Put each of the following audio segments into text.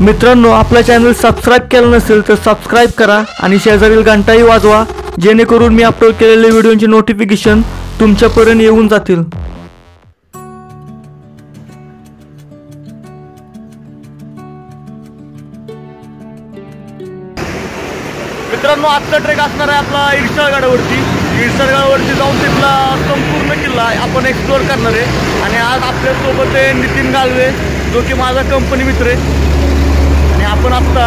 मित्रांनो, आपला channel subscribe केलं नसेल तर सबस्क्राइब करा आणि शेजारील घंटाही वाजवा, जेणेकरून मी अपलोड केलेल्या व्हिडिओचे नोटिफिकेशन तुमच्यापर्यंत येऊन जातील। मित्रांनो, आजचा ट्रेक असणार आहे आपला इरशाळगडावरती। इरशाळगडावरती जाऊन तिथला संपूर्ण किल्ला आपण एक्सप्लोर करणार आहे। आणि आज आपल्यासोबत आहे नितीन गालवे, जो की माझा कंपनी मित्र आहे। आणि आपण आत्ता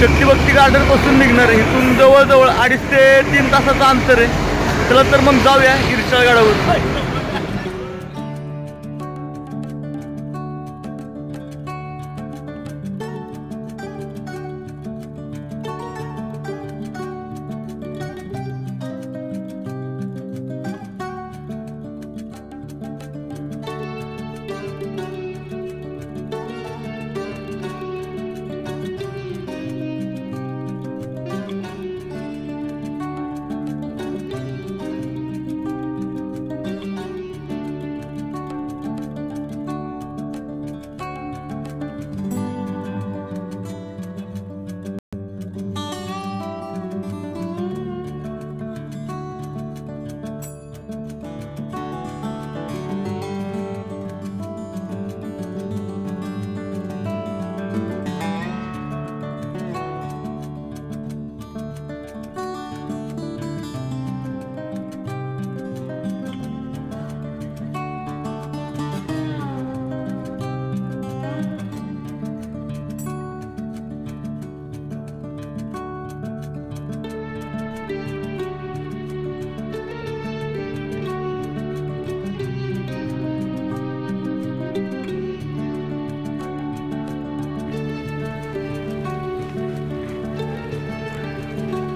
शक्तिभक्ती गार्डनपासून निघणार आहे। इथून जवळजवळ 2.5 ते 3 तासाचं अंतर आहे। चला तर मग जाऊया इरशाळगडावर।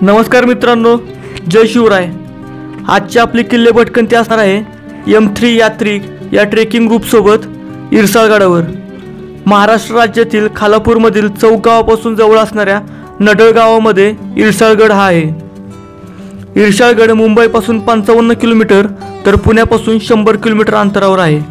नमस्कार मित्रांनो, जय शिवराय। आजची आपली किल्ले भटकंती असणार आहे M3 यात्रिक या ट्रेकिंग ग्रुप सोबत इरशाळगडावर। महाराष्ट्र राज्यातील खालापूरमधील चौक गावापासून जवळ असणाऱ्या नडळ गावामध्ये इरशाळगड हा आहे। इरशाळगड मुंबईपासून 55 किलोमीटर तर पुण्यापासून 100 किलोमीटर अंतरावर आहे।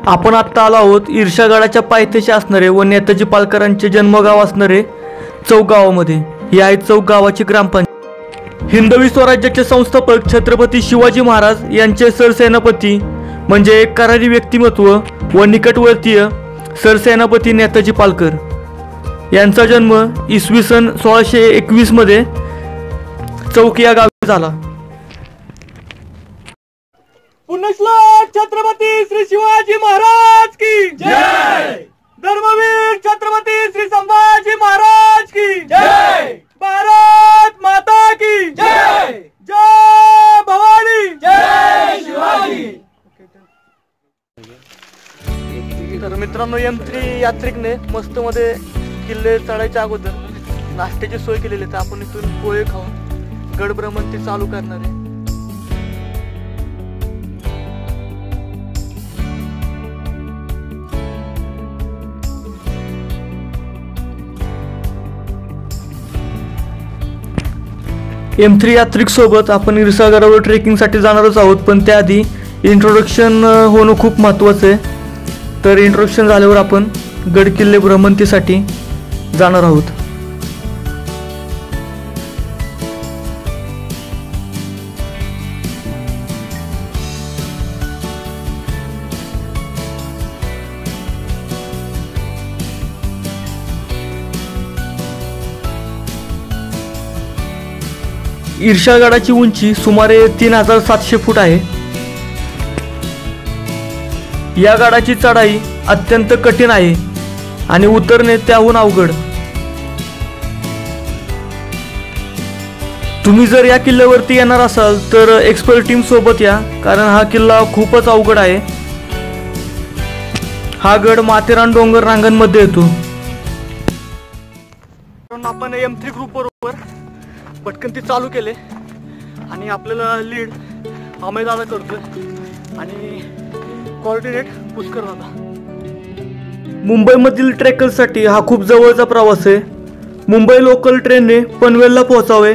आपण आत्ता आलो आहोत इरशाळगडाच्या पायथ्याशी असणारे व नेताजी पालकरांचे जन्मगाव असणारे चौक गावामध्ये। ही आहे चौक गावाची ग्रामपंचायत। हिंदवी स्वराज्याचे संस्थापक छत्रपती शिवाजी महाराज यांचे सरसेनापती म्हणजे एक करारी व्यक्तिमत्व व निकटवर्तीय सरसेनापती नेताजी पालकर यांचा जन्म इसवी सन 1621 मध्ये चौक या गावी झाला। पुण्यश्लोक छत्रपती श्री शिवाजी महाराज की जय। धर्मवीर छत्रपती श्री संभाजी महाराज की जय। भारत माता की जय। जय भवानी, जय शिवाजी। तर मित्रांनो, M3 यात्रिकने मस्त मध्ये किल्ले चढायच्या अगोदर नाश्त्याची सोय केलेली आहे। तर आपण इथून पोहे खाऊन गड भ्रमंती चालू करणार आहे। M3 यात्रिक सोबत आपण इरशाळगडावर ट्रेकिंगसाठी जाणारच आहोत, पण त्याआधी इंट्रोडक्शन होणं खूप महत्त्वाचं आहे। तर इंट्रोडक्शन झाल्यावर आपण गड किल्ले भ्रमंतीसाठी जाणार आहोत। इरशाळगडाची उंची सुमारे 3700 फूट आहे। या गडाची चढाई अत्यंत कठीण आहे आणि उतरणे त्याहून अवघड। तुम्ही जर या किल्ल्यावरती येणार असाल तर एक्सपर्ट टीम सोबत या, कारण हा किल्ला खूपच अवघड आहे। हा गड माथेरान डोंगर रांगांमध्ये येतो। आपण M3 ग्रुप बरोबर भटकंती चालू केले आणि आपल्याला लीड अमय दादा करतोय आणि कोऑर्डिनेट पुष्कर दादा। मुंबईमधील ट्रेकर्ससाठी हा खूप जवळचा प्रवास आहे। मुंबई लोकल ट्रेनने पनवेलला पोहोचावे,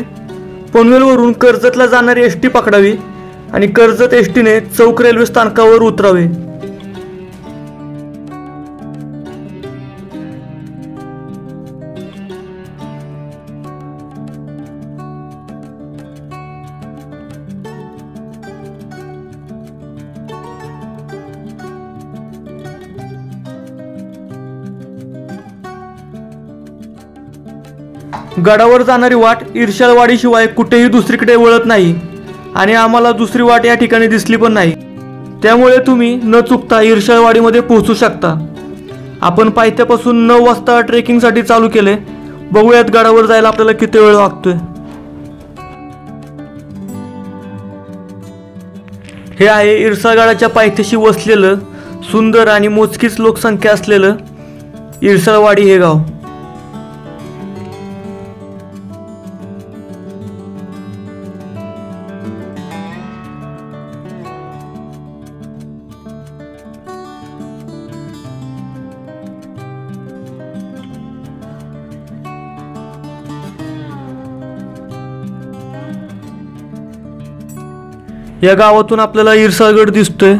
पनवेलवरून कर्जतला जाणारी एस टी पकडावी आणि कर्जत एस टीने चौक रेल्वे स्थानकावर उतरावे। गडावर जाणारी वाट इर्शाळवाडीशिवाय कुठेही दुसरीकडे वळत नाही आणि आम्हाला दुसरी वाट या ठिकाणी दिसली पण नाही। त्यामुळे तुम्ही न चुकता इर्शाळवाडीमध्ये पोहोचू शकता। आपण पायथ्यापासून 9 वाजता ट्रेकिंगसाठी चालू केले। बघूयात गडावर जायला आपल्याला किती वेळ लागतोय। हे आहे इर्शाळगडाच्या पायथ्याशी वसलेलं सुंदर आणि मोजकीच लोकसंख्या असलेलं इर्शाळवाडी हे गाव। या गावातून आपल्याला इर्शाळगड दिसतोय,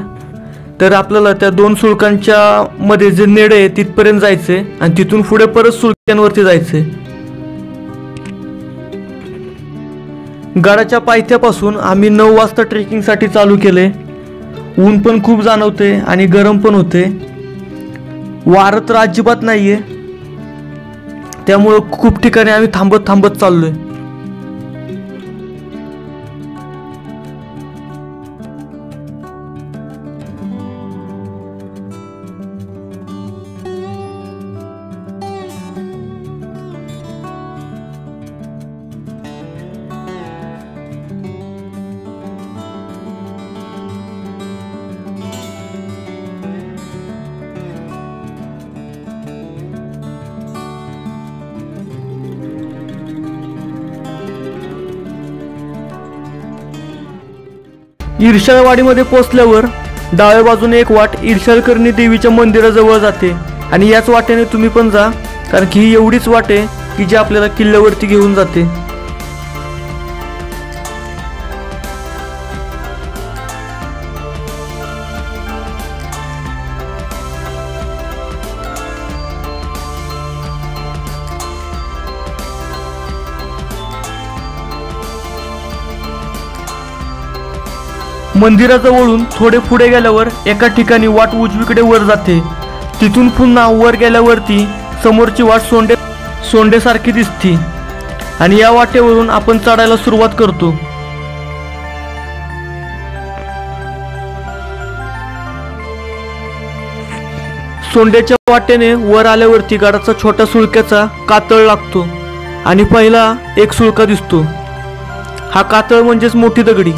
तर आपल्याला त्या 2 सुळकांच्या मध्ये जे नेडे आहे तिथपर्यंत जायचे आणि तिथून पुढे परत सुळक्यांवरती जायचे। गडाच्या पायथ्यापासून आम्ही 9 वाजता ट्रेकिंगसाठी चालू केले। ऊन पण खूप जाणवते आणि गरम पण होते, वारं तर अजिबात नाहीये, त्यामुळे खूप ठिकाणी आम्ही थांबत थांबत चाललोय। इर्शाळवाडीमध्ये पोहोचल्यावर डाव्या बाजूने एक वाट इर्शाळकरणी देवीच्या मंदिराजवळ जाते आणि याच वाटेने तुम्ही पण जा, कारण की ही एवढीच वाट आहे की जी आपल्याला किल्ल्यावरती घेऊन जाते। मंदिराजवळून थोडे पुढे गेल्यावर एका ठिकाणी वाट उजवीकडे वर जाते। तिथून पुन्हा वर गेल्यावरती समोरची वाट सोंडेसारखी दिसते आणि या वाटेवरून आपण चढायला सुरुवात करतो। सोंडेच्या वाटेने वर आल्यावरती गडाचा छोटा सुळक्याचा कातळ लागतो आणि पहिला एक सुळका दिसतो। हा कातळ म्हणजेच मोठी दगडी।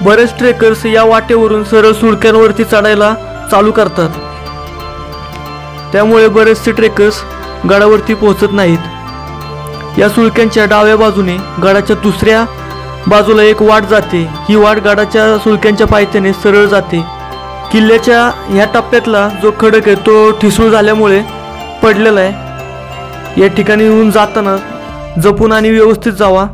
बरेच ट्रेकर्स या वाटेवरून सरळ सुळक्यांवरती चढायला चालू करतात, त्यामुळे बरेचसे ट्रेकर्स गडावरती पोहोचत नाहीत। या सुळक्यांच्या डाव्या बाजूने गडाच्या दुसऱ्या बाजूला एक वाट जाते। ही वाट गडाच्या सुळक्यांच्या पायथ्याने सरळ जाते। किल्ल्याच्या ह्या टप्प्यातला जो खडक आहे तो ठिसूळ झाल्यामुळे पडलेला आहे। या ठिकाणी येऊन जाताना जपून आणि व्यवस्थित जावा।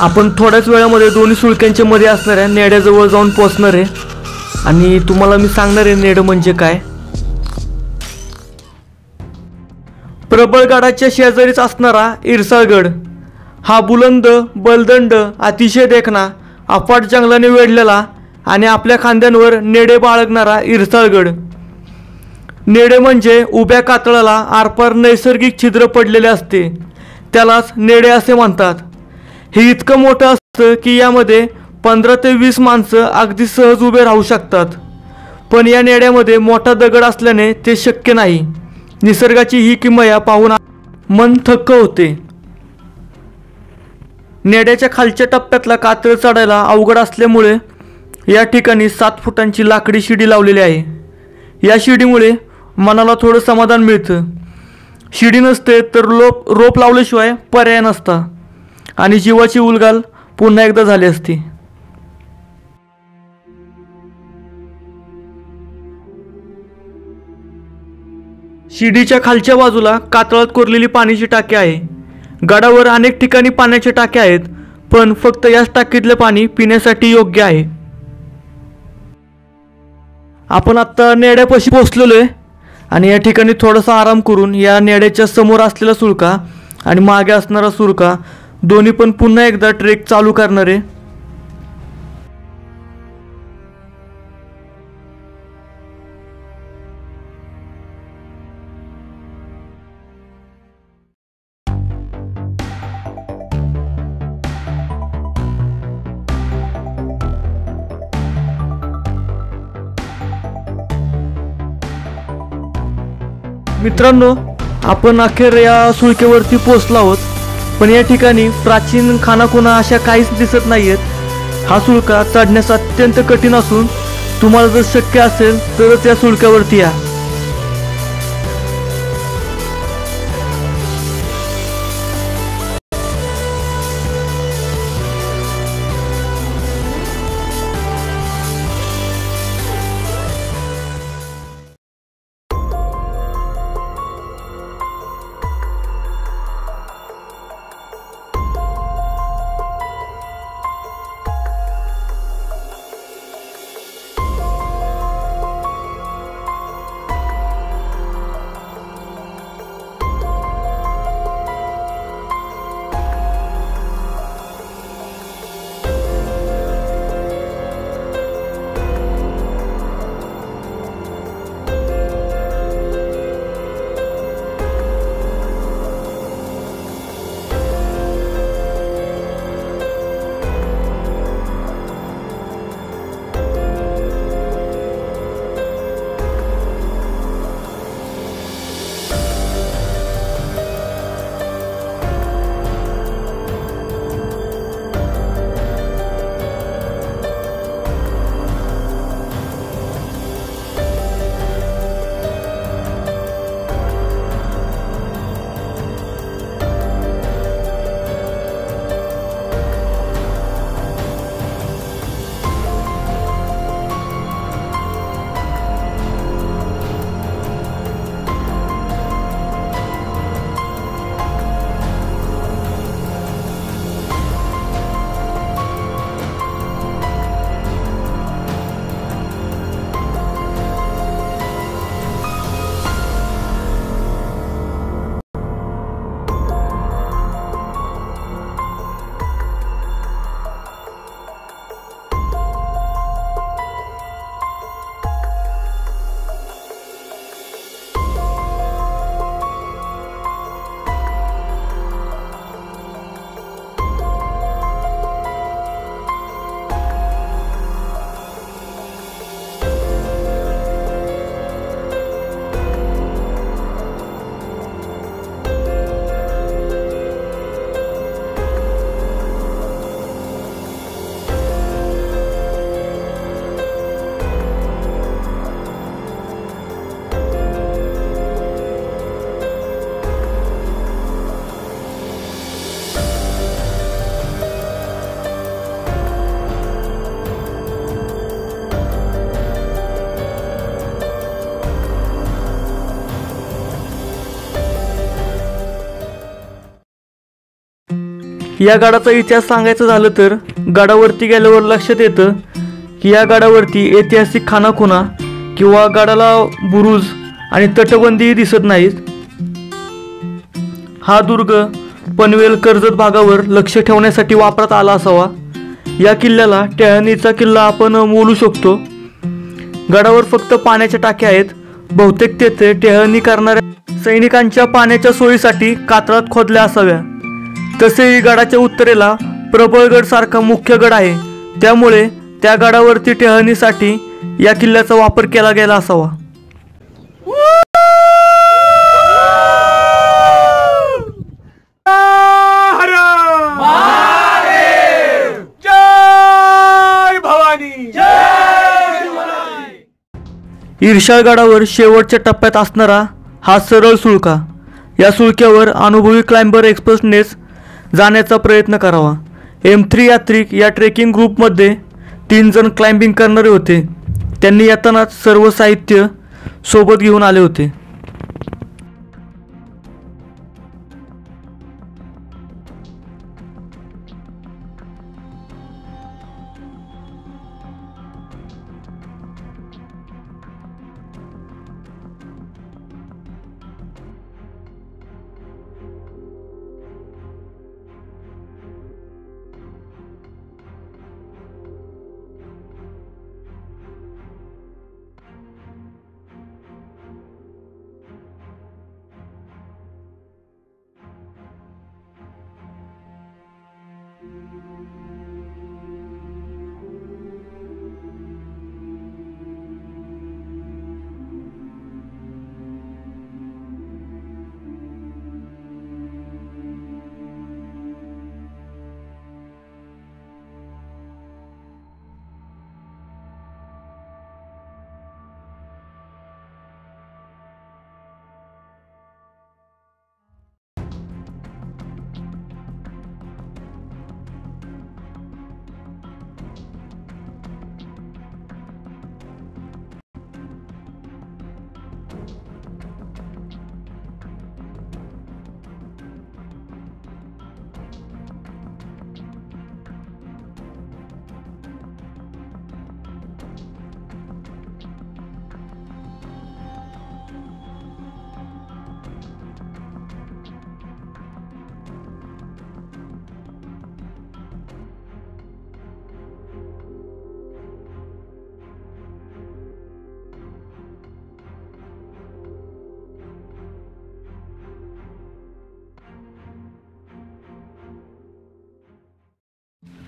आपण थोड्याच वेळामध्ये दोन्ही सुळक्यांच्या मध्ये असणाऱ्या नेड्याजवळ जाऊन पोहोचणार आहे आणि तुम्हाला मी सांगणार आहे नेड म्हणजे काय। प्रबळगडाच्या शेजारीच असणारा इर्शाळगड हा बुलंद, बलदंड, अतिशय देखणा, अफाट जंगलाने वेढलेला आणि आपल्या खांद्यांवर नेडे बाळगणारा इर्शाळगड। नेडे म्हणजे उभ्या कातळाला आरपार नैसर्गिक छिद्र पडलेले असते, त्यालाच नेडे असे म्हणतात। हे इतकं मोठं असतं की यामध्ये 15 ते 20 माणसं अगदी सहज उभे राहू शकतात, पण या नेड्यामध्ये मोठा दगड असल्याने ते शक्य नाही। निसर्गाची ही किमया पाहून मन थक्क होते। नेड्याच्या खालच्या टप्प्यातला कातळ चढायला अवघड असल्यामुळे या ठिकाणी 7 फुटांची लाकडी शिडी लावलेली आहे। या शिडीमुळे मनाला थोडं समाधान मिळतं। शिडी नसते तर रोप लावल्याशिवाय पर्याय नसता आणि जीवाची उलघाल पुन्हा एकदा झाली असती। शिडीच्या खालच्या बाजूला कातळात कोरलेली पाण्याची टाकी आहे। गडावर अनेक ठिकाणी पाण्याच्या टाक्या आहेत, पण फक्त याच टाकीतले पाणी पिण्यासाठी योग्य आहे। आपण आता नेड्यापाशी पोहोचलेलो आहे आणि या ठिकाणी थोडासा आराम करून या नेड्याच्या समोर असलेला सुळका आणि मागे असणारा सुळका दोन्ही पण पुन्हा एकदा ट्रेक चालू करणार आहे। मित्रांनो, आपण अखेर या सुळकेवरती पोहोचलो आहोत, पण या ठिकाणी प्राचीन खानाखुणा अशा काहीच दिसत नाहीयेत। हा सुळका चढण्यास अत्यंत कठीण असून तुम्हाला जर शक्य असेल तरच या सुळक्यावरती या। या गडाचा इतिहास सांगायचं झालं तर गडावरती गेल्यावर लक्षात येतं की या गडावरती ऐतिहासिक खानाखुणा किंवा गडाला बुरुज आणि तटबंदी दिसत नाहीत। हा दुर्ग पनवेल कर्जत भागावर लक्ष ठेवण्यासाठी वापरात आला असावा। या किल्ल्याला टेहळणीचा किल्ला आपण बोलू शकतो। गडावर फक्त पाण्याच्या टाक्या आहेत, बहुतेक तेथे टेहळणी करणाऱ्या सैनिकांच्या पाण्याच्या सोयीसाठी कातळात खोदल्या असाव्या। तसेही गडाच्या उत्तरेला प्रबळगड सारखा मुख्य गड आहे, त्यामुळे त्या गडावरती टेहळणीसाठी या किल्ल्याचा वापर केला गेला असावा। इर्शाळगडावर शेवटच्या टप्प्यात असणारा हा सरळ सुळका, या सुळक्यावर अनुभवी क्लाइंबर एक्सपर्टनेच जाण्याचा प्रयत्न करावा। M3 यात्रिक या ट्रेकिंग ग्रुपमध्ये 3 जण क्लाइंबिंग करणारे होते। त्यांनी येतानाच सर्व साहित्य सोबत घेऊन आले होते।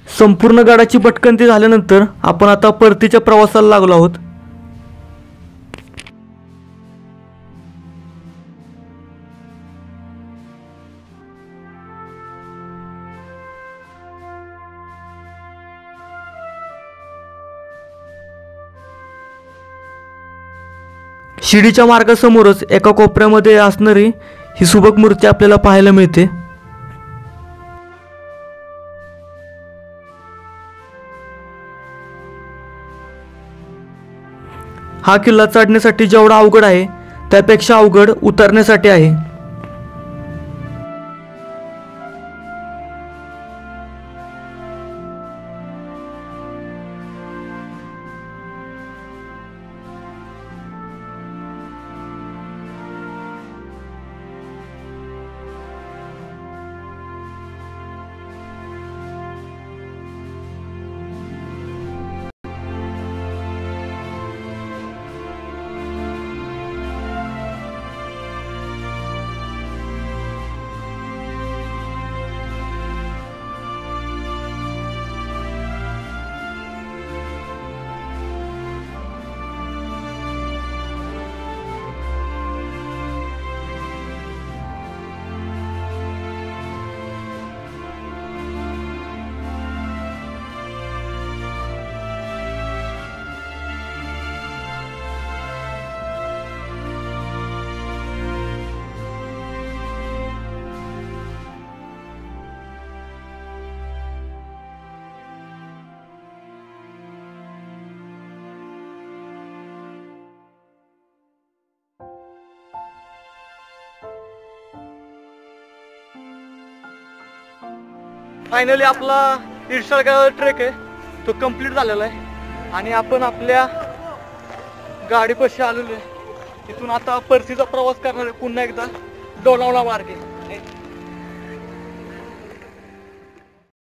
संपूर्ण गडाची भटकंती झाल्यानंतर आपण आता परतीच्या प्रवासाला लागलो आहोत। शिडीच्या मार्गासमोरच एका कोपऱ्यामध्ये असणारी ही सुबक मूर्ती आपल्याला पाहायला मिळते। हा किल्ला चढण्यासाठी जेवढा अवघड आहे त्यापेक्षा अवघड उतरण्यासाठी आहे। फायनली आपला इर्शाळगड ट्रेक आहे तो कंप्लीट झालेला आहे आणि आपण आपल्या गाडीपाशी आलेलो आहे। इथून आता परतीचा प्रवास करणार आहे पुन्हा एकदा लोणावळा मार्गे।